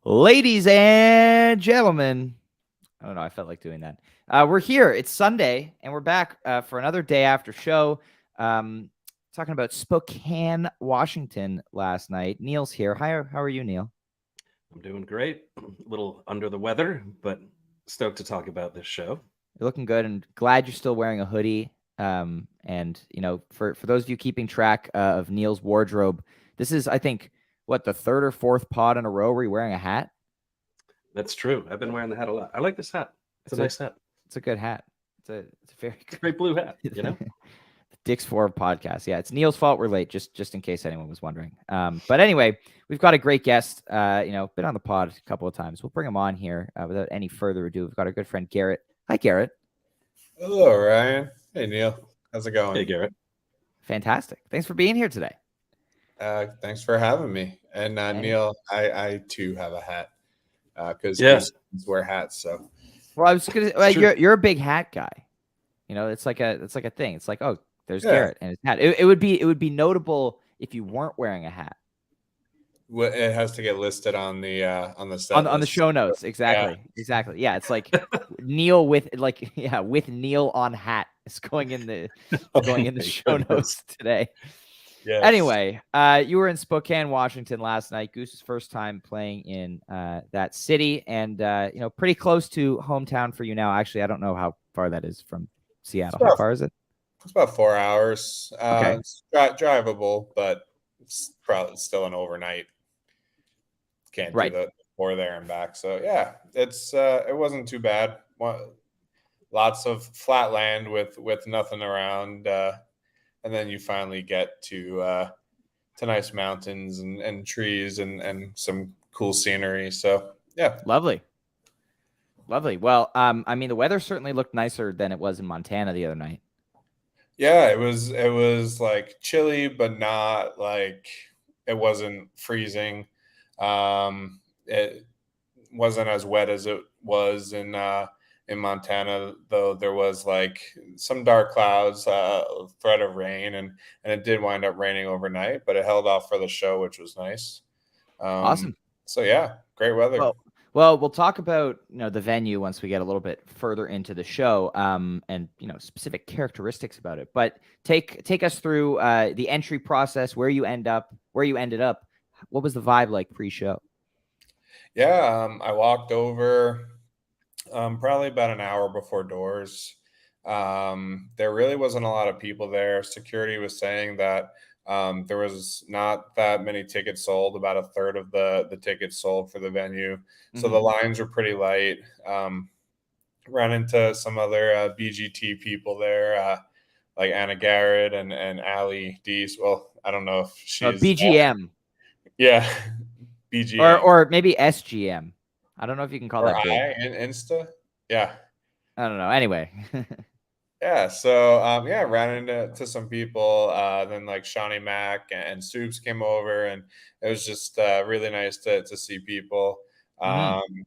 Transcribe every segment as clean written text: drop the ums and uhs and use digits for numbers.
Ladies and gentlemen, I don't know. I felt like doing that. We're here. It's Sunday, and we're back for another day after show. Um, Talking about Spokane, Washington last night. Neil's here. Hi, how are you, Neil? I'm doing great. A little under the weather, but stoked to talk about this show. You're looking good, and glad you're still wearing a hoodie. And for those of you keeping track of Neil's wardrobe, this is, I think, what, the third or fourth pod in a row where you're wearing a hat. That's true. I've been wearing the hat a lot. I like this hat. It's a It's a nice hat. it's a good hat. It's a very It's a great blue hat, good. Dick's Four podcast. Yeah, it's Neil's fault we're late, just in case anyone was wondering. But anyway, we've got a great guest. Been on the pod a couple of times. We'll bring him on here without any further ado. We've got our good friend Garrett. Hi, Garrett. Hello, Ryan. Hey, Neil. How's it going? Hey, Garrett. Fantastic. Thanks for being here today. Thanks for having me. And Neil, I too have a hat because Yes. wear hats. So, Well, I was gonna. You're a big hat guy. It's like a thing. It's like, oh, there's Garrett and his hat. It would be notable if you weren't wearing a hat. it has to get listed on the set on the show notes. Exactly. Yeah, it's like Neil with Neil on hat is going in the show notes today. Yes. Anyway, you were in Spokane, Washington last night. Goose's first time playing in that city, and pretty close to hometown for you now. Actually, I don't know how far that is from Seattle. How far is it? It's about 4 hours. Okay. It's drivable, but it's probably still an overnight. Can't do the 4 there and back. So yeah, it wasn't too bad. Lots of flat land with nothing around, and then you finally get to nice mountains and trees and some cool scenery. So yeah, lovely. Well, the weather certainly looked nicer than it was in Montana the other night. Yeah, it was like chilly, but not like it wasn't freezing. It wasn't as wet as it was in Montana, though there was like some dark clouds, threat of rain, and it did wind up raining overnight, but it held off for the show, which was nice. Awesome. So yeah, great weather. Well, we'll talk about the venue once we get a little bit further into the show, and specific characteristics about it. But take us through the entry process, where you ended up. What was the vibe like pre-show? Yeah, I walked over probably about an hour before doors. There really wasn't a lot of people there. Security was saying that there was not that many tickets sold, about a third of the tickets sold for the venue. So the lines were pretty light. Ran into some other BGT people there, like Anna Garrett and Allie Deese. Well, I don't know if she's BGM. Yeah, BGM. Or maybe SGM. I don't know if you can call that big. Insta. Yeah. I don't know. Anyway. Yeah, so ran into some people. Then like Shawnee Mack and Soups came over, and it was just really nice to see people. And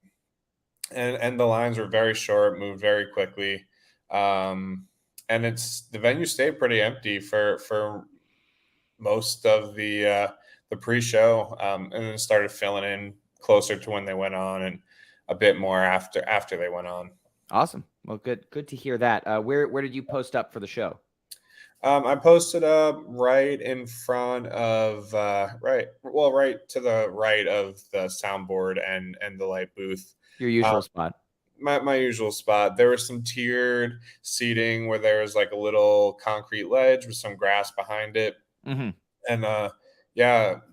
the lines were very short, moved very quickly, and the venue stayed pretty empty for most of the pre-show, and then started filling in closer to when they went on, and a bit more after they went on. Awesome. Well, good to hear that. Where did you post up for the show? I posted up right in front of right to the right of the soundboard and the light booth. Your usual spot. My usual spot. There was some tiered seating where there was like a little concrete ledge with some grass behind it, and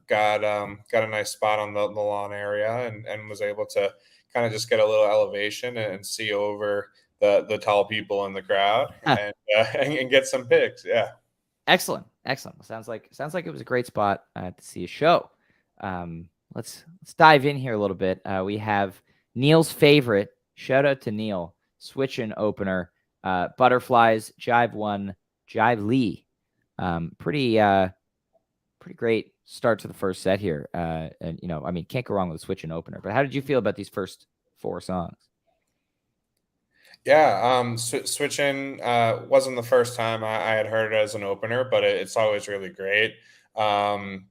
got a nice spot on the lawn area, and was able to kind of just get a little elevation and see over the tall people in the crowd and get some pics. Yeah. Excellent. Sounds like it was a great spot to see a show. Let's dive in here a little bit. We have Neil's favorite. Shout out to Neil. Switch-in opener. Butterflies. Jive 1. Jive Lee. Pretty great start to the first set here. And can't go wrong with a switch-in opener. But how did you feel about these first 4 songs? Yeah, Switch-in wasn't the first time I had heard it as an opener, but it's always really great.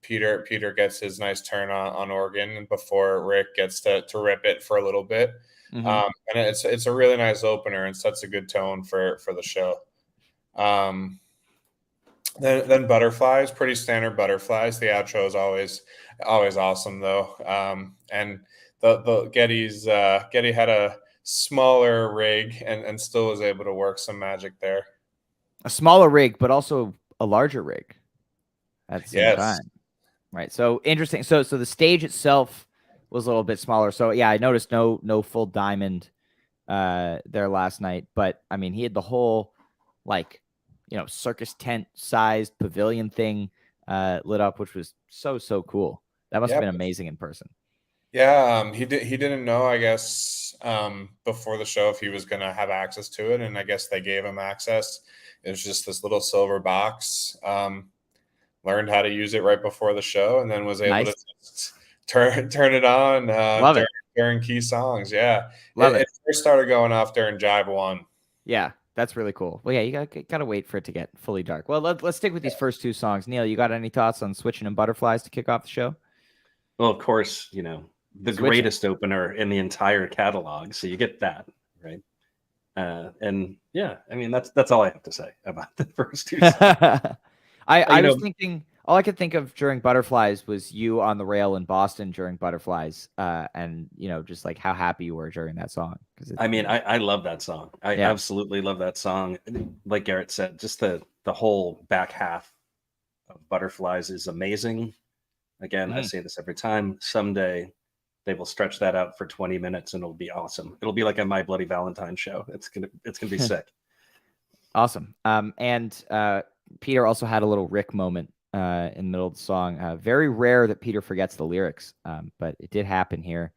Peter gets his nice turn on organ before Rick gets to rip it for a little bit. Mhm. And it's a really nice opener and sets a good tone for the show. Um, then Butterflies, pretty standard Butterflies. The outro is always awesome though. And the Getty had a smaller rig and still was able to work some magic there. A smaller rig, but also a larger rig at the same Yes. time. Right. So interesting. So the stage itself was a little bit smaller. So yeah, I noticed no full diamond there last night, but I mean he had the whole like circus tent sized pavilion thing lit up, which was so cool. That must have Yep. been amazing in person. Yeah, he didn't know, I guess, before the show if he was gonna have access to it, and I guess they gave him access. It was just this little silver box. Learned how to use it right before the show, and then was able Nice. to just turn it on Love it. during key songs. Yeah, Love it. it first started going off during Jive 1. Yeah, that's really cool. Well, yeah, you gotta wait for it to get fully dark. Well, let's stick with these first two songs. Neil, you got any thoughts on Switching and Butterflies to kick off the show? Well, of course, the Switching. greatest opener in the entire catalog. So you get that, right? And yeah, I mean that's all I have to say about the first two songs. I was thinking all I could think of during Butterflies was you on the rail in Boston during Butterflies, and just like how happy you were during that song. I mean, I love that song. I absolutely love that song. Like Garrett said, just the whole back half of Butterflies is amazing. Again, I say this every time. Someday they will stretch that out for 20 minutes and it'll be awesome. It'll be like a My Bloody Valentine show. It's gonna be sick. Awesome. And Peter also had a little Rick moment in the middle of the song. Very rare that Peter forgets the lyrics, but it did happen here.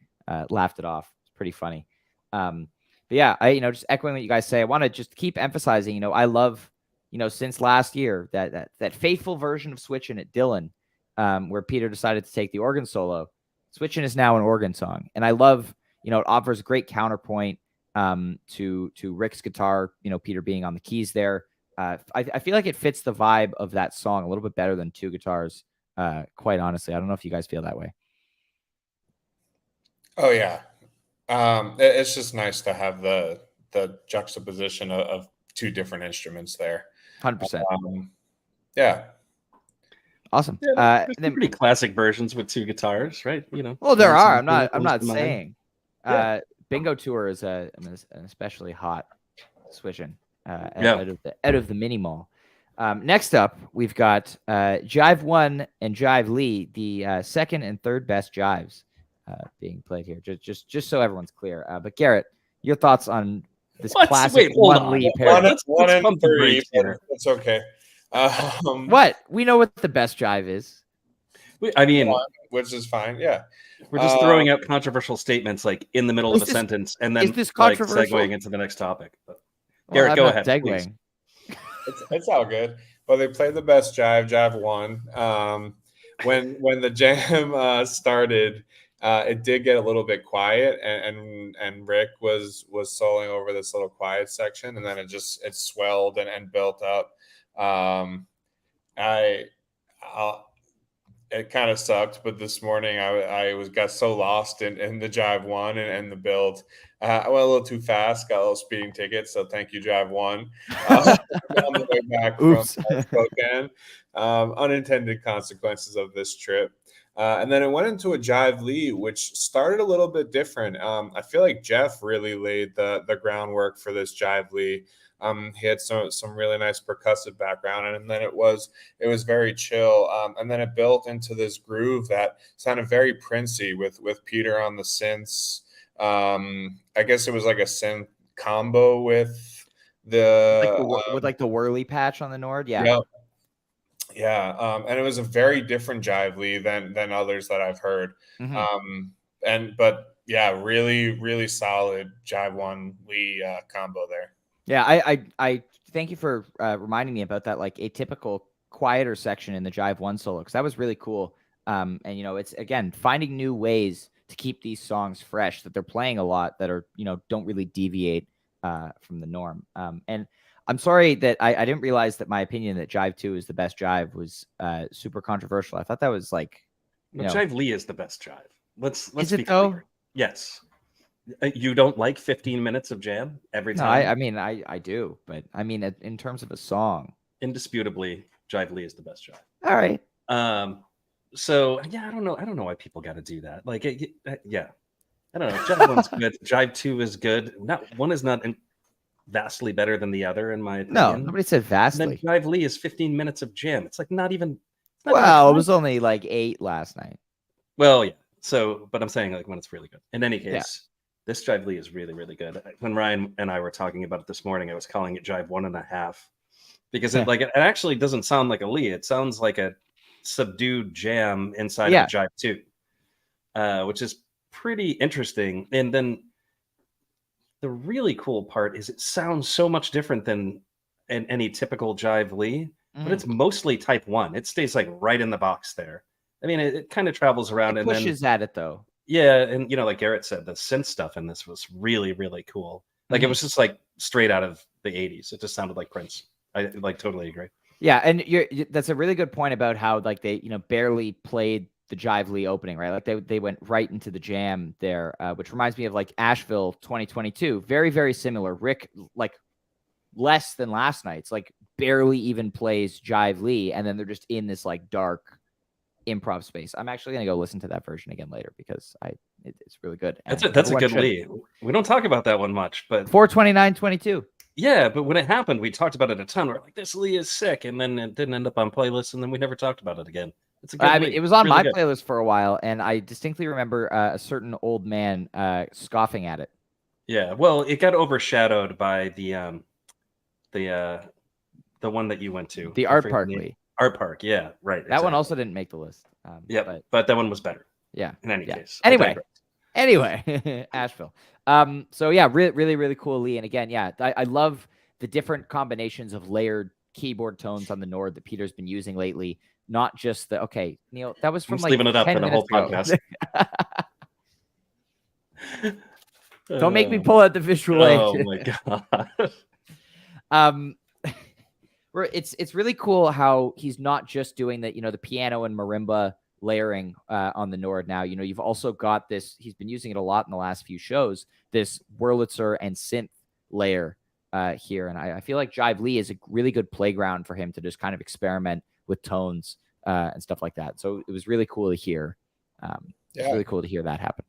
Laughed it off. It's pretty funny. But yeah, I just echoing what you guys say. I want to just keep emphasizing. I love since last year that faithful version of Switchin' at Dylan, where Peter decided to take the organ solo. Switchin' is now an organ song, and I love it offers a great counterpoint to Rick's guitar. Peter being on the keys there. I feel like it fits the vibe of that song a little bit better than two guitars. Quite honestly, I don't know if you guys feel that way. Oh yeah, it's just nice to have the juxtaposition of two different instruments there. 100%. Yeah. Awesome. Yeah, then pretty classic versions with two guitars, right? Well, there are. I'm not saying. Yeah. Bingo Tour is an especially hot switching out of the mini mall. Next up, we've got Jive 1 and Jive Lee, the second and third best jives being played here. Just so everyone's clear. But Garrett, your thoughts on this classic one Lee pair? One and three. It's okay. What? We know what the best jive is. I mean, which is fine. Yeah. We're just throwing out controversial statements like in the middle of a sentence and then segueing into the next topic. But Garrett, go ahead. Segueing. It's all good. Well, they played the best Jive 1. When the jam started, it did get a little bit quiet, and Rick was soloing over this little quiet section, and then it swelled and built up. It kind of sucked, but this morning I got so lost in the Jive 1 and the build. I went a little too fast, got a little speeding ticket, so thank you, Jive 1. On the way back from Spokane. Unintended consequences of this trip. And then it went into a Jive Lee, which started a little bit different. I feel like Jeff really laid the groundwork for this Jive Lee. He had some really nice percussive background, and then it was very chill. And then it built into this groove that sounded very Princey with Peter on the synths. I guess it was like a synth combo with the whirly patch on the Nord. Yeah. And it was a very different Jive Lee than others that I've heard. Mm-hmm. But yeah, really, really solid Jive 1 Lee combo there. Yeah, I thank you for reminding me about that, like atypical quieter section in the Jive 1 solo, because that was really cool. And it's again finding new ways to keep these songs fresh that they're playing a lot that are don't really deviate from the norm. And I'm sorry that I didn't realize that my opinion that Jive 2 is the best Jive was super controversial. I thought that was like, Jive Lee is the best Jive. Let's is be it though? clear. Yes. You don't like 15 minutes of jam every No, time? I mean, I do, but I mean, in terms of a song, indisputably, Jive Lee is the best Jive. All right. So yeah, I don't know why people got to do that. Like, yeah, I don't know. Jive 1's good. Jive 2 is good. One is not vastly better than the other, in my opinion. No, nobody said vastly. And then Jive Lee is 15 minutes of jam. It's like not even. Well, it was only like 8 last night. Well, yeah. So, but I'm saying like when it's really good. In any case, this Jive Lee is really, really good. When Ryan and I were talking about it this morning, I was calling it Jive 1.5 because it actually doesn't sound like a Lee. It sounds like a subdued jam inside of a Jive 2, which is pretty interesting. And then the really cool part is it sounds so much different than any typical Jive Lee, but it's mostly type 1. It stays like right in the box there. I mean, it kind of travels around and pushes at it though. Yeah, and like Garrett said, the synth stuff in this was really, really cool. Like it was just like straight out of the 80s. It just sounded like Prince. I like totally agree. Yeah, and that's a really good point about how like they barely played the Jive Lee opening, right? Like they went right into the jam there, which reminds me of like Asheville 2022. Very, very similar. Rick, like less than last night's, like barely even plays Jive Lee, and then they're just in this like dark improv space. I'm actually going to go listen to that version again later because it's really good. That's a good Lee. We don't talk about that one much, but 429-22. Yeah, but when it happened, we talked about it a ton. We're like, this Lee is sick, and then it didn't end up on playlists, and then we never talked about it again. It's a good Lee. It was on my playlist for a while, and I distinctly remember a certain old man scoffing at it. Yeah, well, it got overshadowed by the one that you went to, the Art Park Lee. Art Park, yeah, right. That one also didn't make the list. Yeah, but that one was better. Yeah. In any case. Anyway, Asheville. So yeah, really, really cool Lee. And again, yeah, I love the different combinations of layered keyboard tones on the Nord that Peter's been using lately. Not just Neil, that was from like leaving it up for the whole podcast. Don't make me pull out the visual aid. Oh my god. It's really cool how he's not just doing the the piano and marimba layering on the Nord now. You've also got this, he's been using it a lot in the last few shows, this Wurlitzer and synth layer here. And I feel like Jive Lee is a really good playground for him to just kind of experiment with tones and stuff like that. So it was really cool to hear. It's really cool to hear that happen.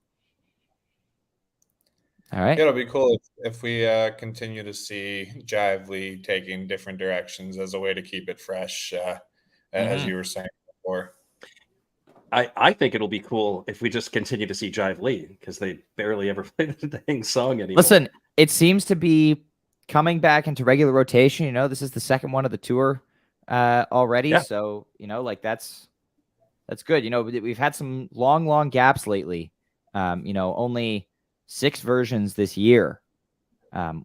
All right. It'll be cool if we continue to see Jive Lee taking different directions as a way to keep it fresh, as you were saying before. I think it'll be cool if we just continue to see Jive Lee because they barely ever play the dang song anymore. Listen, it seems to be coming back into regular rotation. This is the second one of the tour already. Yeah. So, like that's good. We've had some long gaps lately. Only 6 versions this year,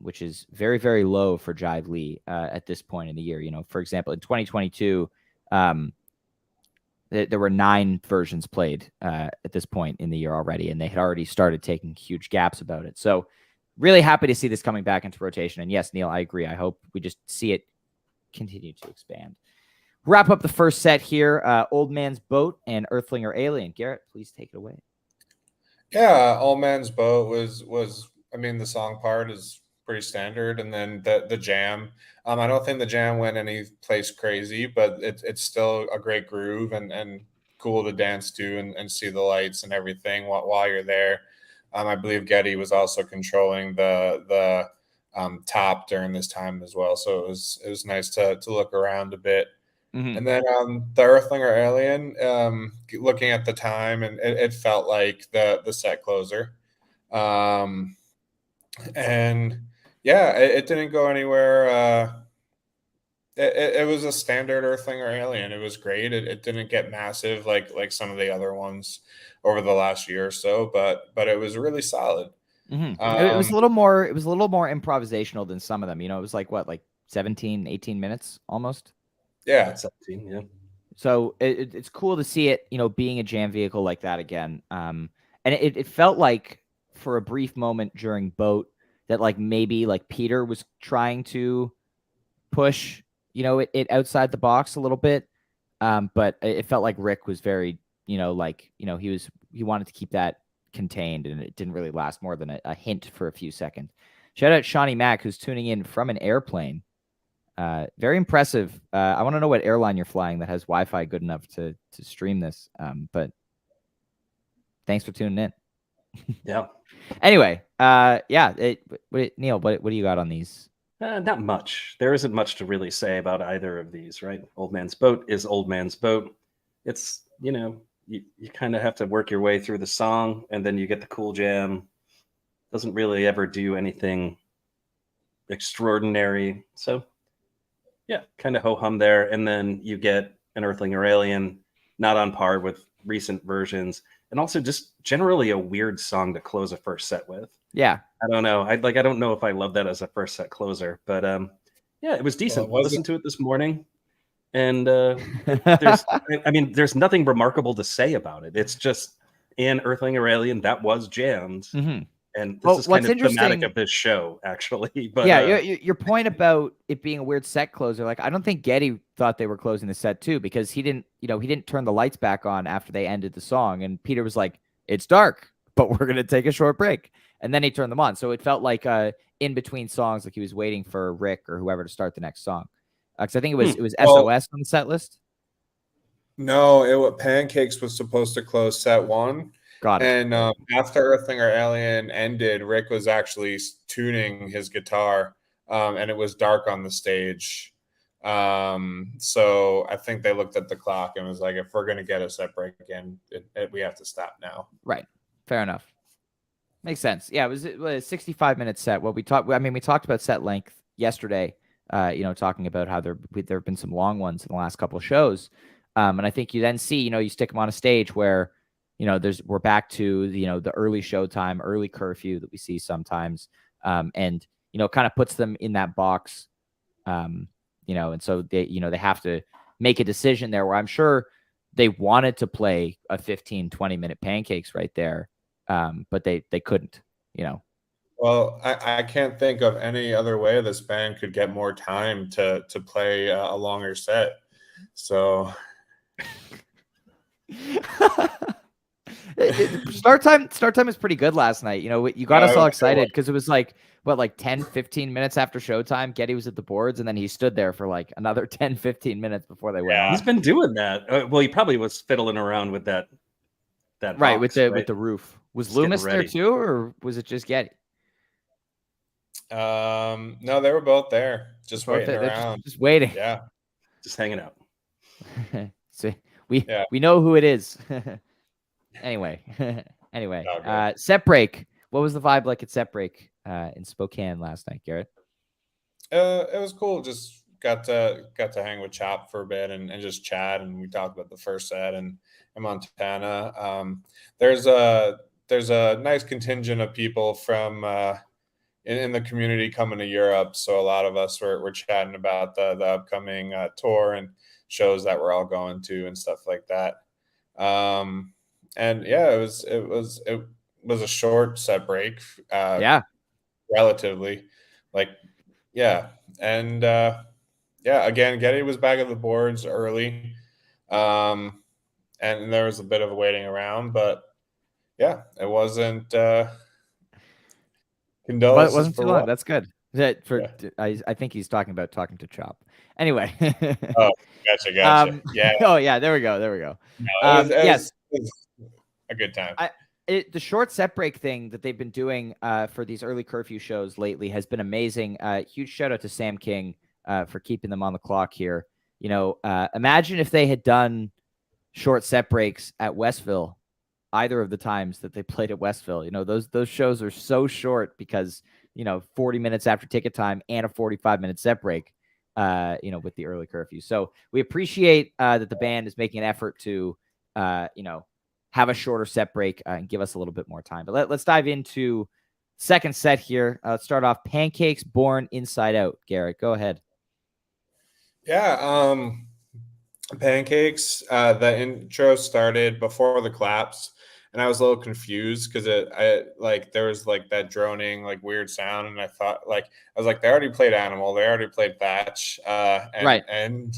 which is very, very low for Jive Lee at this point in the year. For example, in 2022, there were 9 versions played at this point in the year already, and they had already started taking huge gaps about it. So really happy to see this coming back into rotation. And yes, Neil, I agree. I hope we just see it continue to expand. Wrap up the first set here. Old Man's Boat and Earthling or Alien. Garrett, please take it away. Yeah, Old Man's Boat was I mean, the song part is pretty standard, and then the jam. I don't think the jam went any place crazy, but it's still a great groove and cool to dance to and see the lights and everything while you're there. I believe Getty was also controlling the top during this time as well, so it was nice to look around a bit. Mm-hmm. And then the Earthling or Alien, looking at the time, and it felt like the set closer. And yeah, it didn't go anywhere. It was a standard Earthling or Alien. It was great. It didn't get massive like some of the other ones over the last year or so, but it was really solid. Mm-hmm. It was a little more improvisational than some of them. It was like 17, 18 minutes almost. Yeah, 17. Yeah. So it's cool to see it, being a jam vehicle like that again. And it felt like for a brief moment during Boat that maybe Peter was trying to push, it outside the box a little bit. But it felt like Rick was very, he wanted to keep that contained, and it didn't really last more than a hint for a few seconds. Shout out Shawnee Mack, who's tuning in from an airplane. Very impressive. I want to know what airline you're flying that has Wi-Fi good enough to stream this. But thanks for tuning in. Yeah. Anyway, Neil, what do you got on these? Not much. There isn't much to really say about either of these, right? Old Man's Boat is Old Man's Boat. It's, you kind of have to work your way through the song, and then you get the cool jam. Doesn't really ever do anything extraordinary. So, yeah, kind of ho-hum there. And then you get an Earthling or Alien, not on par with recent versions, and also just generally a weird song to close a first set with. Yeah. I don't know. I don't know if I love that as a first set closer, but yeah, it was decent. Well, Listened to it this morning, and there's nothing remarkable to say about it. It's just in Earthling or Alien that was jammed, mm-hmm. And this is kind of thematic of this show, actually. But yeah, your point about it being a weird set closer, like I don't think Geddy thought they were closing the set too, because he didn't turn the lights back on after they ended the song, and Peter was like, "It's dark, but we're gonna take a short break," and then he turned them on. So it felt like in between songs, like he was waiting for Rick or whoever to start the next song. Because I think it was SOS on the set list. No, Pancakes was supposed to close set one. Got it. And after Earthling or Alien ended, Rick was actually tuning his guitar, and it was dark on the stage. So I think they looked at the clock and was like, if we're going to get a set break again, we have to stop now. Right. Fair enough. Makes sense. Yeah, it was a 65-minute set. We talked about set length yesterday, talking about how there have been some long ones in the last couple of shows. And I think you then see, you stick them on a stage where, we're back to the early showtime, early curfew that we see sometimes, and kind of puts them in that box, and so they have to make a decision there. Where I'm sure they wanted to play a 15-20 minute Pancakes right there, but they couldn't. Well, I can't think of any other way this band could get more time to play a longer set. So. Start time is pretty good last night. You got us all excited because it was like 10-15 minutes after showtime. Geddy was at the boards, and then he stood there for like another 10-15 minutes before they went on. He's been doing that. Well, he probably was fiddling around with that right, box, with the roof. Was Loomis there too, or was it just Geddy? No, they were both there, just waiting around. Just waiting. Yeah, just hanging out. So we know who it is. Anyway, set break. What was the vibe like at set break in Spokane last night, Garrett? It was cool. Just got to hang with Chop for a bit and just chat, and we talked about the first set and in Montana. There's a nice contingent of people from in the community coming to Europe, so a lot of us were chatting about the upcoming tour and shows that we're all going to and stuff like that. And yeah, it was a short set break. Relatively, and again, Geddy was back at the boards early, and there was a bit of a waiting around, but yeah, it wasn't. Condolences it wasn't too long. What? That's good. I think he's talking to Chop. Anyway. Oh, gotcha. Yeah. Oh yeah, there we go. No, it was a good time. The short set break thing that they've been doing for these early curfew shows lately has been amazing. Huge shout out to Sam King for keeping them on the clock here. Imagine if they had done short set breaks at Westville, either of the times that they played at Westville. Those shows are so short because 40 minutes after ticket time and a 45-minute set break. With the early curfew. So we appreciate that the band is making an effort to, have a shorter set break and give us a little bit more time. But let's dive into second set here. Let's start off Pancakes Born Inside Out. Garrett, go ahead. Yeah. Pancakes, the intro started before the claps. and I was a little confused because there was like that droning like weird sound, and I thought like I was like they already played Animal, they already played Thatch, Right. and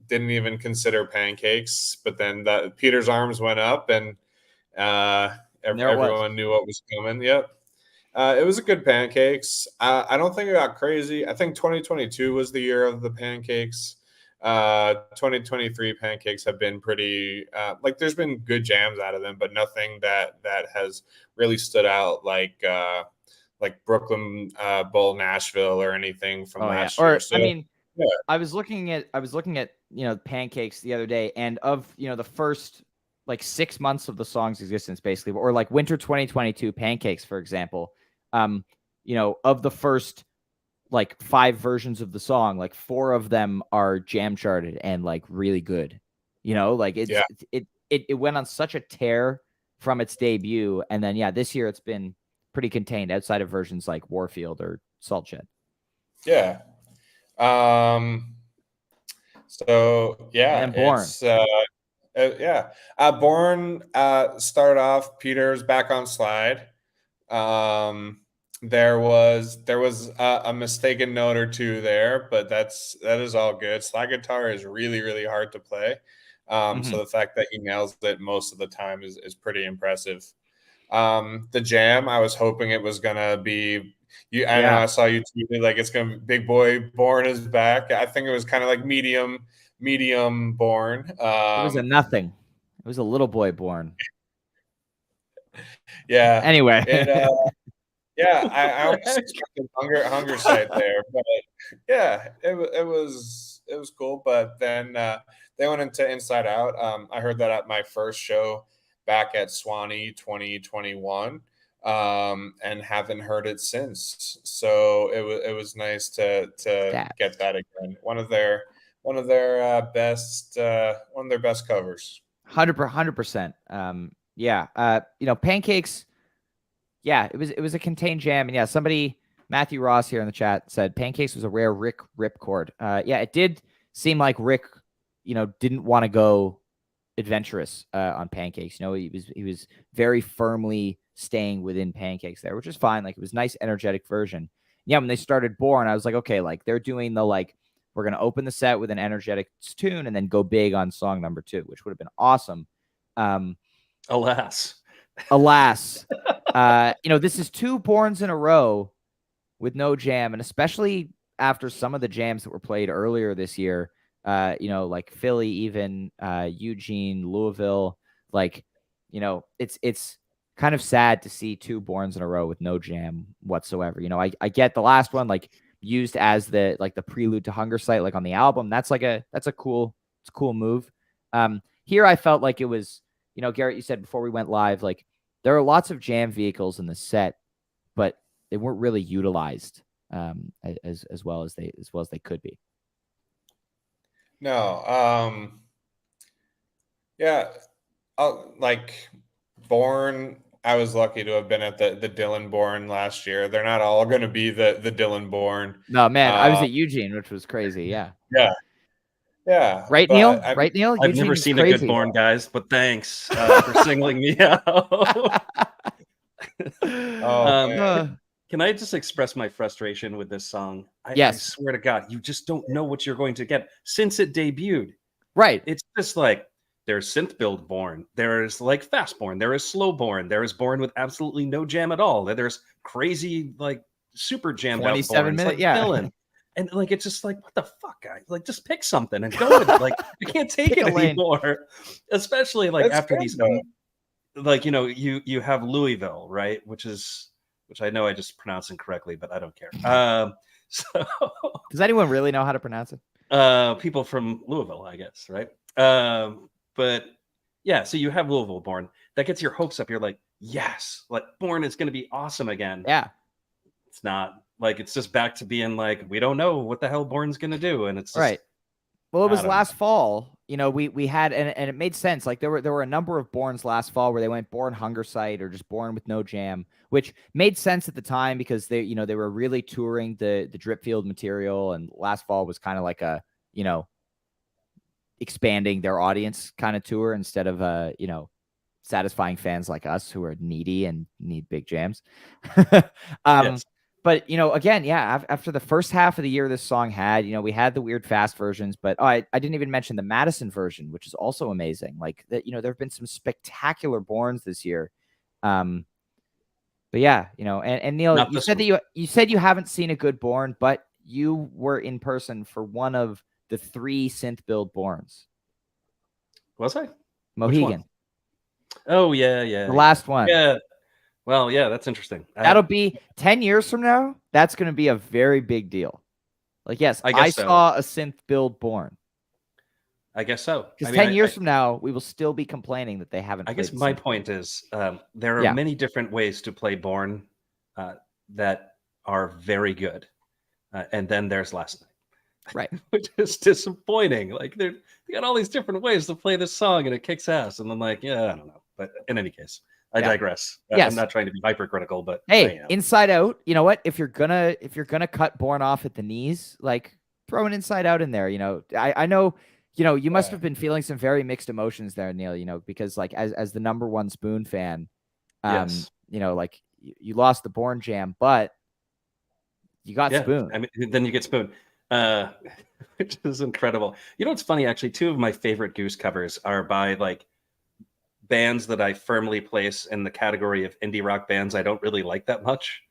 didn't even consider Pancakes, but then that Peter's Arms went up, and everyone knew what was coming. Yep. It was a good Pancakes. I don't think it got crazy. I think 2022 was the year of the Pancakes. 2023 Pancakes have been pretty like there's been good jams out of them, but nothing that has really stood out like Brooklyn Bowl Nashville or anything from last year. So, I mean, yeah. I was looking at Pancakes the other day, and of the first like 6 months of the song's existence, basically, or like winter 2022 Pancakes, for example, of the first like 5 versions of the song, like 4 of them are jam charted and like really good. Like it went on such a tear from its debut, and then this year it's been pretty contained outside of versions like Warfield or Salt Shed. Yeah. So yeah, and Born. It's Born started off. Peter's back on slide. There was a mistaken note or two there, but that is all good. Slide guitar is really, really hard to play. So the fact that he nails it most of the time is pretty impressive. The jam, I was hoping it was gonna be I know I saw you tweeted like it's gonna be Big Boy Born is back. I think it was kind of like medium Born. It was a nothing. It was a little boy Born. Yeah. Anyway. I almost expected hunger site there, but yeah, it was cool. But then they went into Inside Out. I heard that at my first show back at Swanee 2021, and haven't heard it since. So it was nice to get that again. One of their best covers. 100%. Pancakes. Yeah, it was a contained jam, and somebody, Matthew Ross here in the chat, said Pancakes was a rare Rick ripcord. It did seem like Rick, didn't want to go adventurous on Pancakes. He was very firmly staying within Pancakes there, which is fine. Like, it was a nice, energetic version. Yeah, when they started Born, I was like, okay, like they're doing the we're gonna open the set with an energetic tune and then go big on song number 2, which would have been awesome. Alas. This is 2 Borns in a row with no jam, and especially after some of the jams that were played earlier this year, like Philly, even Eugene, Louisville, it's kind of sad to see 2 Borns in a row with no jam whatsoever. I get the last one used as the prelude to Hunger Site, on the album. That's a cool move. Here I felt like it was, Garrett, you said before we went live, there are lots of jam vehicles in the set, but they weren't really utilized as well as they could be. No. Born, I was lucky to have been at the Dylan Born last year. They're not all going to be the Dylan Born. No, man, I was at Eugene, which was crazy. Yeah. Right, Neil? Right, Neil? I've Eugene's never seen crazy. a good Born, guys, but thanks for singling me out. Can I just express my frustration with this song? I swear to God, you just don't know what you're going to get since it debuted. Right. It's just like there's synth build Born, there's fast Born, there is slow Born, there is Born with absolutely no jam at all. There's crazy super jammed 27 out minute, Dylan. And it's just what the fuck, guys? Just pick something and go with it. I can't take it anymore. Especially after these, you have Louisville, right? Which I know I just pronounced incorrectly, but I don't care. So does anyone really know how to pronounce it? People from Louisville, I guess, right? But yeah, so you have Louisville Born. That gets your hopes up. You're like, yes, Born is going to be awesome again. Yeah. It's not. It's just back to being we don't know what the hell Born's going to do. And it's just, right. Well, it was last fall. We had, and it made sense. There were a number of Borns last fall where they went Born Hunger Site or just Born with no jam, which made sense at the time because they were really touring the Dripfield material, and last fall was kind of like a, expanding their audience kind of tour instead of satisfying fans like us who are needy and need big jams. Yes. But, again, yeah, after the first half of the year this song had, we had the weird fast versions, but I didn't even mention the Madison version, which is also amazing. Like that, there have been some spectacular Borns this year. But yeah, and Neil, Not you this said one. that you said you haven't seen a good Born, but you were in person for one of the 3 synth build Borns. Was I? Mohegan. Oh, yeah. The last one. Yeah. Well, yeah, that's interesting. That'll be 10 years from now. That's going to be a very big deal. Like, yes, I saw a synth build Born. I guess so. Because 10 years from now, we will still be complaining that they haven't. I guess my point is there are many different ways to play Born that are very good. And then there's Last Night. Right. Which is disappointing. Like they got all these different ways to play this song and it kicks ass. And I'm like, yeah, I don't know. But in any case, I digress. Yes. I'm not trying to be hypercritical, but hey, Inside Out, you know what? If you're gonna cut Born off at the knees, like throw an Inside Out in there. I know, you must have been feeling some very mixed emotions there, Neil, because like as the number one Spoon fan, yes. Like you lost the Born jam, but you got Spoon. I mean, then you get Spoon. Which is incredible. What's funny, actually, 2 of my favorite Goose covers are by like bands that I firmly place in the category of indie rock bands I don't really like that much.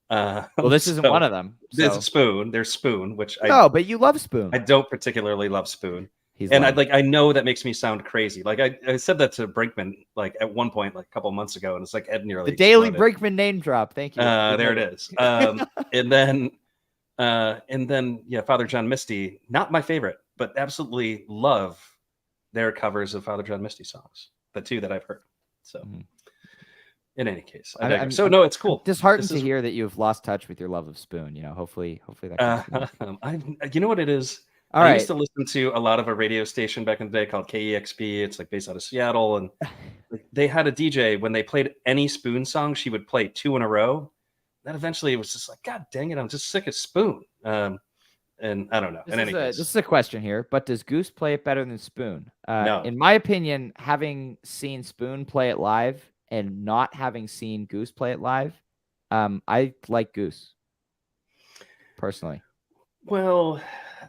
Well, this isn't one of them. So. There's Spoon. There's Spoon, which but you love Spoon. I don't particularly love Spoon. I know that makes me sound crazy. Like I said that to Brinkman like at one point, like a couple months ago, and it's like Ed nearly the Daily Brinkman name drop. Thank you. There it is. And then, Father John Misty, not my favorite, but absolutely love their covers of Father John Misty songs, the 2 that I've heard. So, in any case, no, it's cool. I'm disheartened to hear that you've lost touch with your love of Spoon. Hopefully that. You know what it is. I used to listen to a lot of a radio station back in the day called KEXP. It's like based out of Seattle, and they had a DJ when they played any Spoon song, she would play 2 in a row. Then eventually it was just like, God dang it, I'm just sick of Spoon. And I don't know. This is a question here, but does Goose play it better than Spoon? No. In my opinion, having seen Spoon play it live and not having seen Goose play it live, I like Goose personally. Well,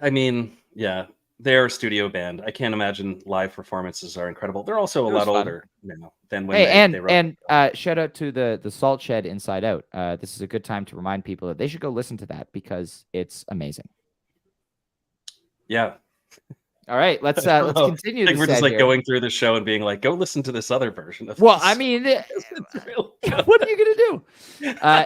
I mean, yeah, they're a studio band. I can't imagine live performances are incredible. They're also a lot older now than when they wrote. And shout out to the Salt Shed Inside Out. This is a good time to remind people that they should go listen to that because it's amazing. Yeah. All right, let's continue. I think we're just like going through the show and being like, go listen to this other version of Well, this. I mean, what are you gonna do?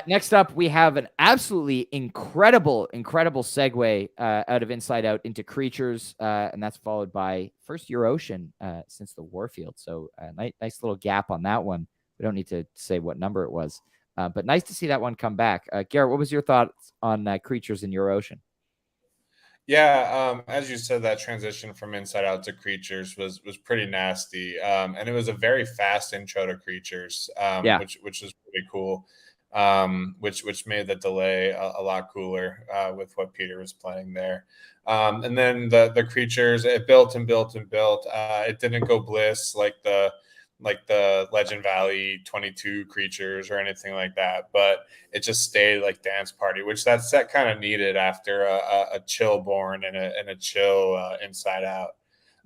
Next up, we have an absolutely incredible segue out of Inside Out into Creatures, and that's followed by first Your Ocean since the Warfield. So nice little gap on that one. We don't need to say what number it was, but nice to see that one come back. Garrett, what was your thoughts on Creatures in Your Ocean? Yeah, as you said, that transition from Inside Out to Creatures was pretty nasty, and it was a very fast intro to Creatures, which was pretty cool, which made the delay a lot cooler with what Peter was playing there, and then the Creatures, it built and built and built. It didn't go bliss like the Legend Valley 22 Creatures or anything like that, but it just stayed like dance party, which that set kind of needed after a chill Born and a chill Inside Out.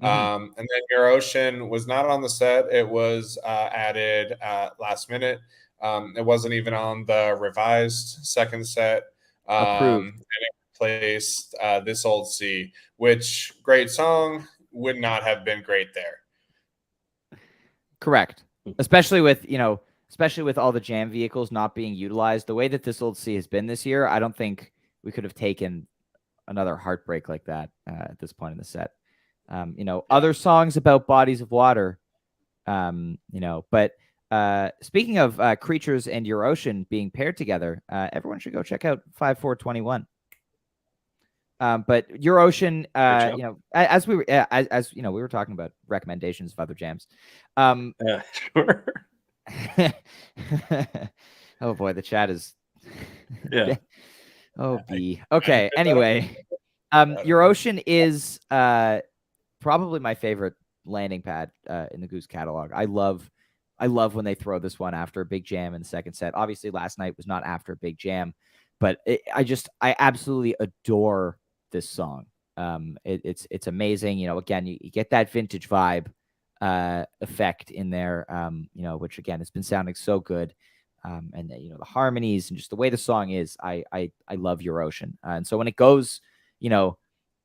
And then Your Ocean was not on the set. It was added last minute. It wasn't even on the revised second set. And it replaced This Old Sea, which great song, would not have been great there. Correct. Especially with all the jam vehicles not being utilized the way that This Old Sea has been this year. I don't think we could have taken another heartbreak like that at this point in the set. Other songs about bodies of water, but speaking of Creatures and Your Ocean being paired together, everyone should go check out 5421. But Your Ocean, as we were talking about recommendations of other jams. Sure. Oh boy, the chat is. Yeah. Oh, B. Okay. Anyway, Your Ocean is probably my favorite landing pad in the Goose catalog. I love I love when they throw this one after a big jam in the second set. Obviously, last night was not after a big jam, but I absolutely adore this song. It's amazing. Again, you get that vintage vibe effect in there, which again has been sounding so good. And the harmonies and just the way the song is, I love Your Ocean. And so when it goes,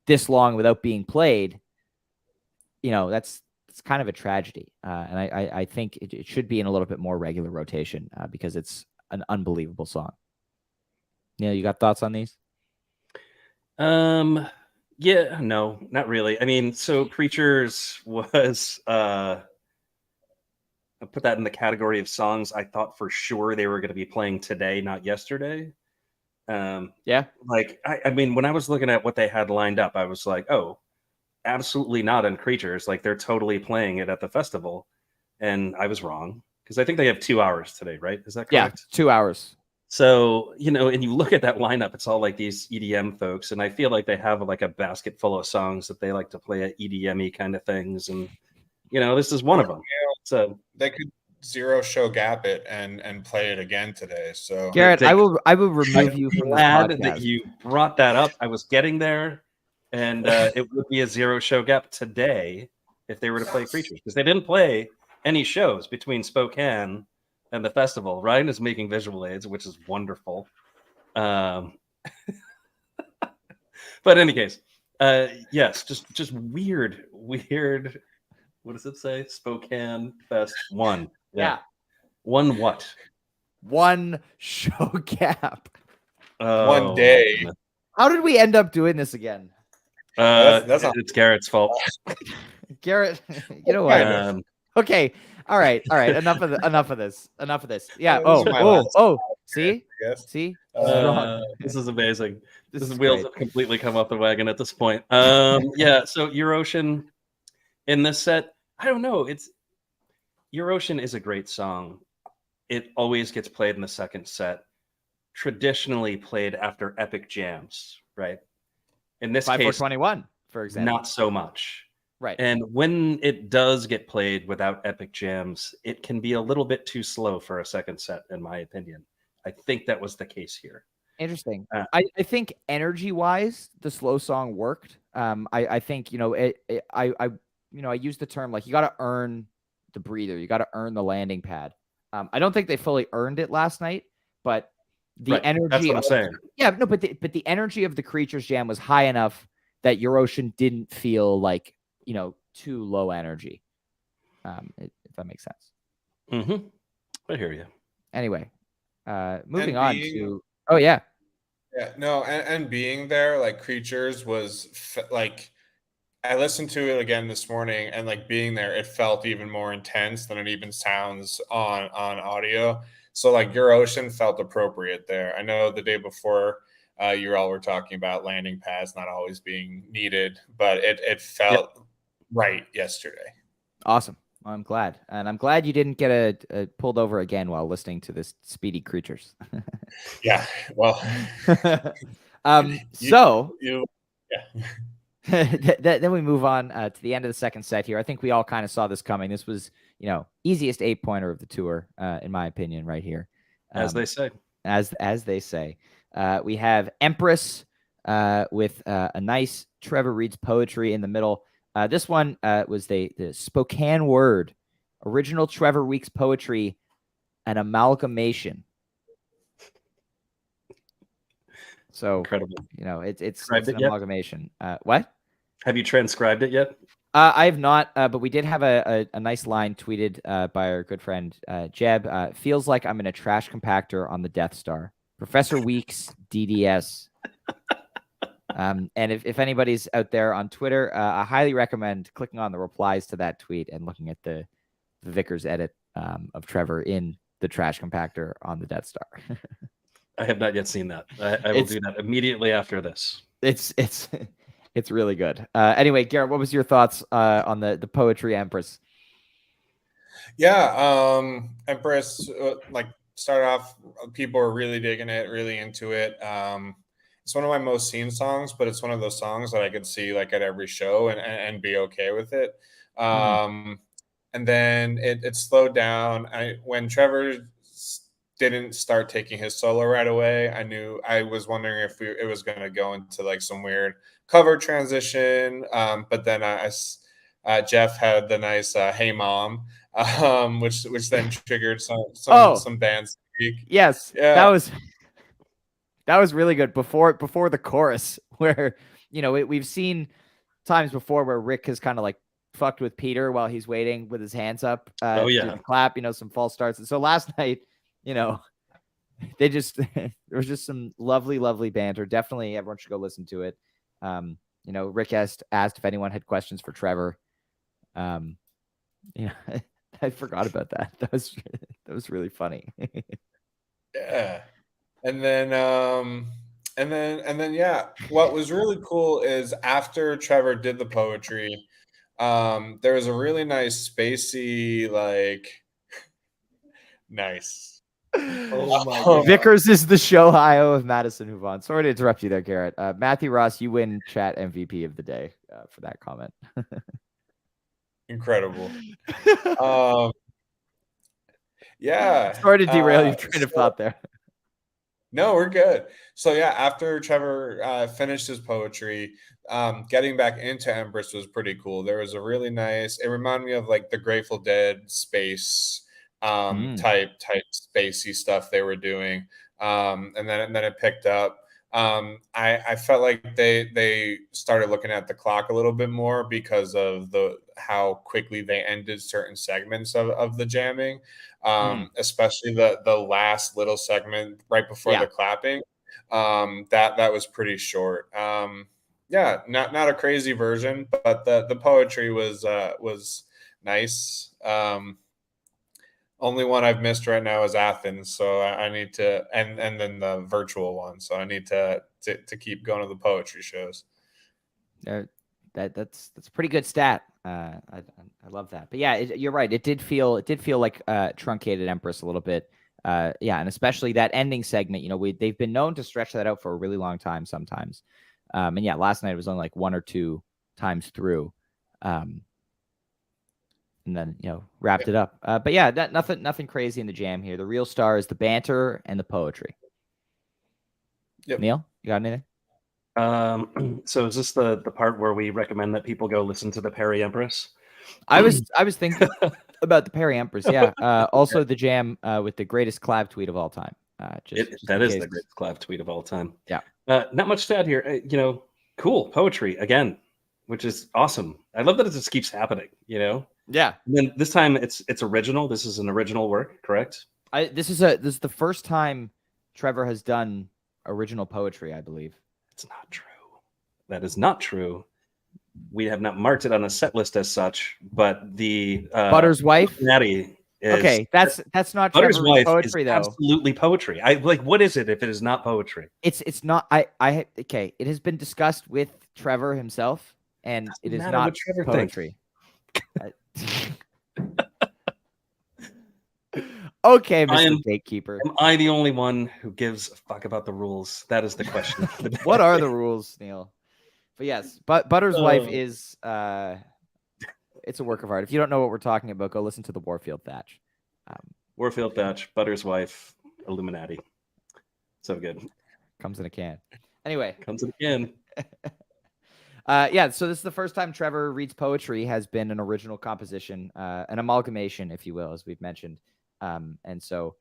this long without being played, it's kind of a tragedy. And I think it should be in a little bit more regular rotation because it's an unbelievable song. You got thoughts on these? Yeah, no, not really. I mean, so Creatures was I put that in the category of songs I thought for sure they were going to be playing today, not yesterday. Yeah. Like I mean, when I was looking at what they had lined up, I was like, oh, absolutely not on Creatures. Like they're totally playing it at the festival. And I was wrong because I think they have 2 hours today, right? Is that correct? Yeah, 2 hours. So, and you look at that lineup, it's all like these EDM folks. And I feel like they have like a basket full of songs that they like to play at EDM-y kind of things. And, this is one of them. So they could zero show gap it and play it again today. So Garrett, I will remove you from this glad podcast. that you brought that up. I was getting there, and it would be a zero show gap today if they were to play Creatures, because they didn't play any shows between Spokane and the festival. Ryan is making visual aids, which is wonderful. But in any case, yes, just weird. What does it say? Spokane Fest 1. Yeah. 1 what? 1 show gap. One day. How did we end up doing this again? It's Garrett's fault. Garrett, you know what? Okay. All right. Enough of this. Yeah. See? See? This is amazing. This is wheels have completely come off the wagon at this point. Yeah. So Your Ocean in this set, I don't know. Your Ocean is a great song. It always gets played in the second set. Traditionally played after epic jams, right? In this case, 5421, for example. Not so much. Right. And when it does get played without epic jams, it can be a little bit too slow for a second set, in my opinion. I think that was the case here. Interesting. I think energy-wise, the slow song worked. I think I use the term like you got to earn the breather, you got to earn the landing pad. I don't think they fully earned it last night, but the energy. That's what I'm saying. Yeah, no, but the energy of the Creatures jam was high enough that Your Ocean didn't feel like too low energy. If that makes sense. Mm-hmm. I hear you. Anyway, moving on to. Oh yeah. Yeah, no, and being there, like Creatures was like, I listened to it again this morning, and like being there, it felt even more intense than it even sounds on audio. So like Your Ocean felt appropriate there. I know the day before you all were talking about landing pads not always being needed, but it felt right yesterday. Awesome. Well, I'm glad. And I'm glad you didn't get a pulled over again while listening to this Speedy Creatures. Yeah. Well. Then we move on to the end of the second set here. I think we all kind of saw this coming. This was, easiest 8-pointer of the tour, in my opinion, right here. As they say. As they say. We have Empress with a nice Trevor Reed's poetry in the middle. This one was the Spokane Word, original Trevor Weeks poetry, an amalgamation. So incredible. It's an amalgamation. What? Have you transcribed it yet? I have not, but we did have a nice line tweeted by our good friend Jeb. Feels like I'm in a trash compactor on the Death Star. Professor Weeks, DDS. And if anybody's out there on Twitter, I highly recommend clicking on the replies to that tweet and looking at the Vickers edit of Trevor in the trash compactor on the Death Star. I have not yet seen that. I will do that immediately after this. It's really good. Anyway, Garrett, what was your thoughts on the poetry Empress? Yeah, Empress, like started off, people were really digging it, really into it. It's one of my most seen songs, but it's one of those songs that I could see like at every show and be okay with it. and then it slowed down. When Trevor didn't start taking his solo right away, I was wondering if it was going to go into like some weird cover transition. But then Jeff had the nice "Hey Mom," which then triggered some bands. Yes, Yeah, that was really good before the chorus, where we've seen times before where Rick has kind of like fucked with Peter while he's waiting with his hands up to do the clap, some false starts. And so last night, they just there was just some lovely banter. Definitely everyone should go listen to it. Rick asked if anyone had questions for Trevor. I forgot about that. That was really funny. yeah. And then yeah, what was really cool is after Trevor did the poetry, there was a really nice spacey, like nice. Oh my God. Vickers is the Shohio of Madison Huvon. Sorry to interrupt you there, Garrett. Matthew Ross, you win chat MVP of the day for that comment. Incredible. Yeah. Sorry to derail your train of thought there. No, we're good. So yeah, after Trevor finished his poetry, getting back into Empress was pretty cool. There was a really nice. It reminded me of like the Grateful Dead space type spacey stuff they were doing, and then it picked up. I felt like they started looking at the clock a little bit more because of how quickly they ended certain segments of the jamming, especially the last little segment right before the clapping. That was pretty short. Yeah, not a crazy version, but the poetry was nice. Only one I've missed right now is Athens, so I need to, and then the virtual one, so I need to keep going to the poetry shows. That's a pretty good stat. I love that. But yeah, you're right. It did feel like truncated Empress a little bit. Yeah, and especially that ending segment. They've been known to stretch that out for a really long time sometimes. And yeah, last night it was only like one or two times through. And then wrapped it up. But yeah, nothing crazy in the jam here. The real star is the banter and the poetry. Yep. Neil, you got anything? So is this the part where we recommend that people go listen to the Perry Empress? I was thinking about the Perry Empress. Yeah. Also the jam with the greatest collab tweet of all time. That is the greatest collab tweet of all time. Yeah. Not much to add here. Cool poetry again, which is awesome. I love that it just keeps happening. Yeah. And then this time it's original. This is an original work, correct? This is the first time Trevor has done original poetry, I believe. It's not true. That is not true. We have not marked it on a set list as such, but the Butter's wife, Natty. Okay, that's not Butter's Trevor's wife poetry is though. Absolutely poetry. What is it if it is not poetry? It's not. Okay. It has been discussed with Trevor himself, and it is not poetry. Okay, Mr. Gatekeeper. Am I the only one who gives a fuck about the rules? That is the question. What are the rules, Neil? But yes, Butter's wife is it's a work of art. If you don't know what we're talking about, go listen to the Warfield Thatch. Warfield Thatch, Butter's wife, Illuminati. So good. Comes in a can. Anyway. Comes in a can. Yeah, so this is the first time Trevor reads poetry has been an original composition, an amalgamation, if you will, as we've mentioned. And so,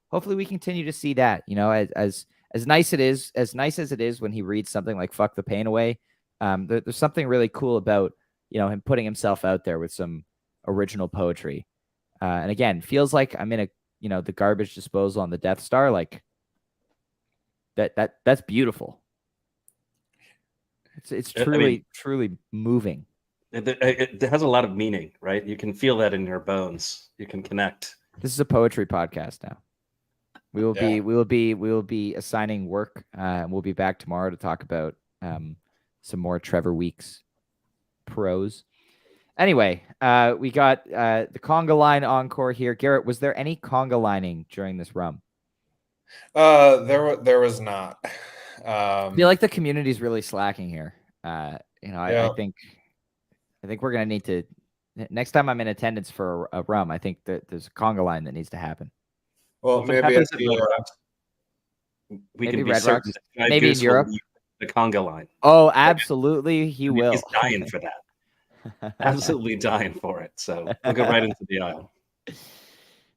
hopefully we continue to see that, as nice as it is when he reads something like "Fuck the Pain Away." There's something really cool about, him putting himself out there with some original poetry. And again, feels like I'm in the garbage disposal on the Death Star. Like that's beautiful. It's truly moving. It has a lot of meaning, right? You can feel that in your bones. You can connect. This is a poetry podcast now. We will be assigning work. We'll be back tomorrow to talk about some more Trevor Weeks prose. Anyway, we got the conga line encore here. Garrett, was there any conga lining during this rum? There was not. I feel like the community's really slacking here. I think we're gonna need to Next time I'm in attendance for a rum, I think that there's a conga line that needs to happen. Well, If it maybe happens at Red Rocks, we maybe can be Red certain Rocks. that Jive Maybe in Goose will Europe. lead the conga line. Oh, absolutely, he will. He's dying for that. Absolutely dying for it. So he'll go right into the aisle.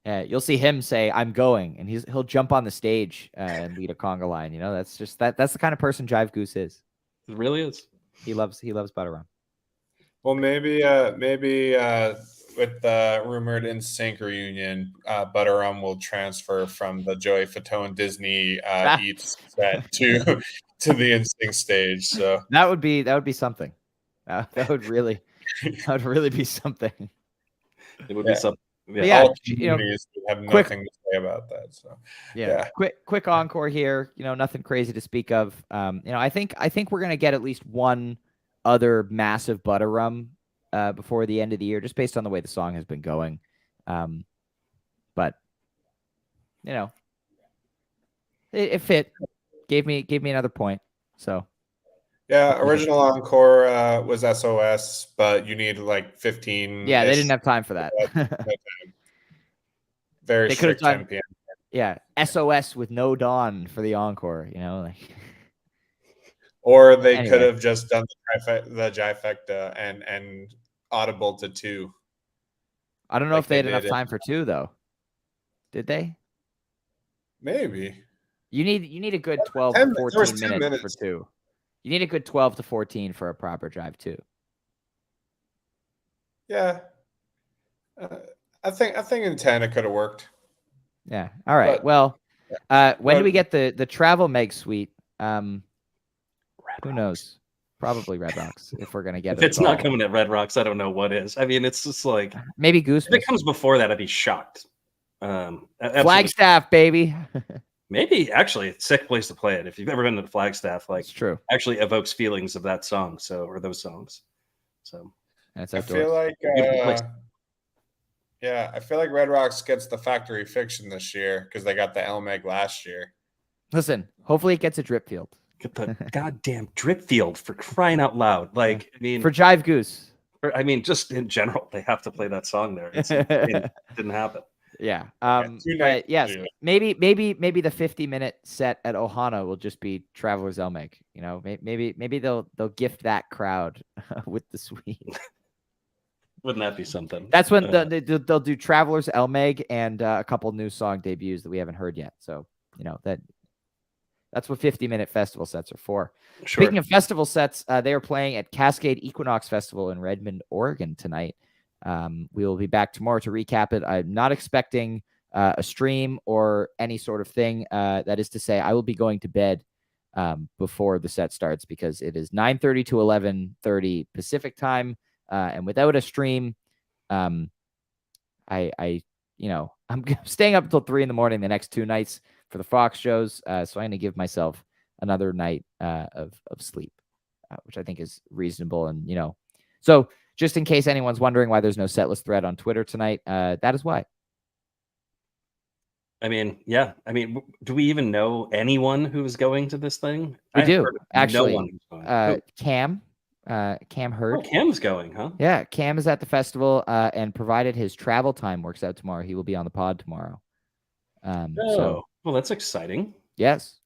Yeah, you'll see him say, "I'm going," and he'll jump on the stage and lead a conga line. You know, that's just that's the kind of person Jive Goose is. It really is. He loves butter rum. Well, maybe with the rumored NSYNC reunion, Butter Rum will transfer from the Joey Fatone Disney Eats set to the NSYNC stage. So that would be something. That would really be something. It would be something. Yeah, all communities have nothing to say about that. So yeah. Quick encore here. Nothing crazy to speak of. I think we're gonna get at least one other massive butter rum before the end of the year, just based on the way the song has been going. But it fit. Gave me another point. So yeah, original encore was SOS, but you need like 15. Yeah, they didn't have time for that. Very strict 10 p.m. Yeah, SOS with no dawn for the encore. Or they could have just done the trifecta and audible to 2. I don't know if they had enough time for 2 though. Did they? Maybe. You need a good 12 to 14 minutes for 2. You need a good 12 to 14 for a proper drive 2. Yeah. I think in 10 it could have worked. Yeah. All right. Well, when do we get the travel Meg suite? Who knows? Probably Red Rocks if we're gonna get it. If it's not coming at Red Rocks, I don't know what is. I mean, it's just like maybe Goose. If it comes before that, I'd be shocked. Flagstaff, baby. Maybe actually, it's a sick place to play it. If you've ever been to the Flagstaff, like it's true. Actually evokes feelings of that song. Or those songs. So that's I feel like I feel like Red Rocks gets the factory fiction this year because they got the LMEG last year. Listen, hopefully it gets a drip field. Get the goddamn drip field for crying out loud. Like, I mean, for Jive Goose. I mean, just in general, they have to play that song there. It didn't happen. Yeah. But yes, maybe the 50-minute set at Ohana will just be Traveler's Elmeg. Maybe they'll gift that crowd with the suite. Wouldn't that be something? That's when they'll do Traveler's Elmeg and a couple new song debuts that we haven't heard yet. So that's what 50-minute festival sets are for. Sure. Speaking of festival sets, they are playing at Cascade Equinox Festival in Redmond, Oregon tonight. We will be back tomorrow to recap it. I'm not expecting a stream or any sort of thing. That is to say, I will be going to bed before the set starts because it is 9:30 to 11:30 Pacific time. And without a stream, I'm staying up until 3 a.m. the next 2 nights for the Fox shows. So I'm going to give myself another night of sleep, which I think is reasonable. And, so just in case anyone's wondering why there's no setlist thread on Twitter tonight, that is why. I mean, yeah. I mean, do we even know anyone who's going to this thing? We do, actually. Cam Hurd. Oh, Cam's going, huh? Yeah, Cam is at the festival, and provided his travel time works out tomorrow, he will be on the pod tomorrow. Well, that's exciting. Yes.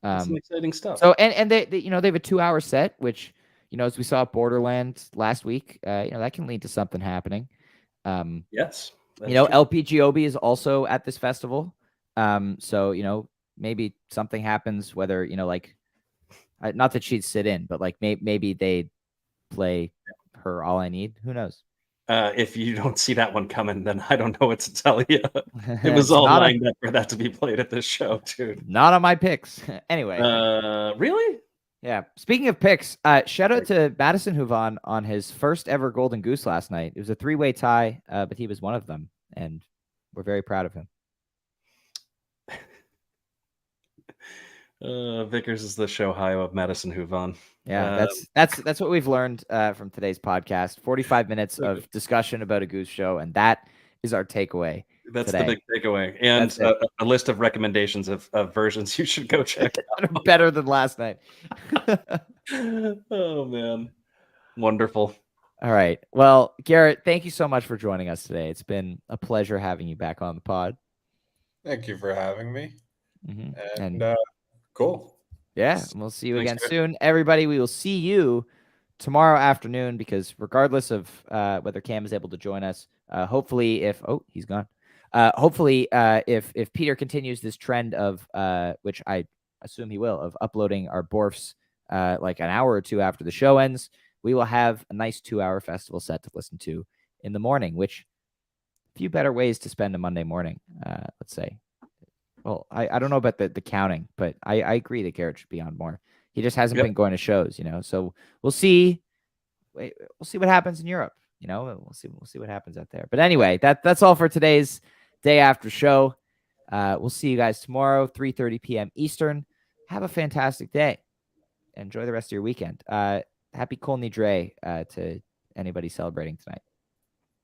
That's some exciting stuff. So, and they they have a 2-hour set, which, as we saw at Borderland last week, that can lead to something happening. Yes. LPGOB is also at this festival. So, maybe something happens, whether, not that she'd sit in, but like maybe they play her All I Need. Who knows? If you don't see that one coming, then I don't know what to tell you. It was all lined up for that to be played at this show, dude. Not on my picks. Anyway. Really? Yeah. Speaking of picks, shout out to Madison Huvan on his first ever Golden Goose last night. It was a 3-way tie, but he was one of them, and we're very proud of him. Vickers is the show high of Madison Huvan. Yeah, that's what we've learned from today's podcast. 45 minutes of discussion about a Goose show, and that is our takeaway. That's today. The big takeaway, and a list of recommendations of versions you should go check out. Better than last night. Oh man, wonderful. All right. Well, Garrett, thank you so much for joining us today. It's been a pleasure having you back on the pod. Thank you for having me. And cool. Yeah, we'll see you Thanks, again Garrett. soon. Everybody, we will see you tomorrow afternoon, because regardless of whether Cam is able to join us, hopefully he's gone. Hopefully, if Peter continues this trend of which I assume he will, of uploading our Borfs like an hour or two after the show ends, we will have a nice 2-hour festival set to listen to in the morning, which a few better ways to spend a Monday morning, let's say. Well, I don't know about the counting, but I agree that Garrett should be on more. He just hasn't been going to shows, So we'll see. We'll see what happens in Europe. We'll see what happens out there. But anyway, that's all for today's day after show. We'll see you guys tomorrow, 3:30 p.m. Eastern. Have a fantastic day. Enjoy the rest of your weekend. Happy Kol Nidre to anybody celebrating tonight.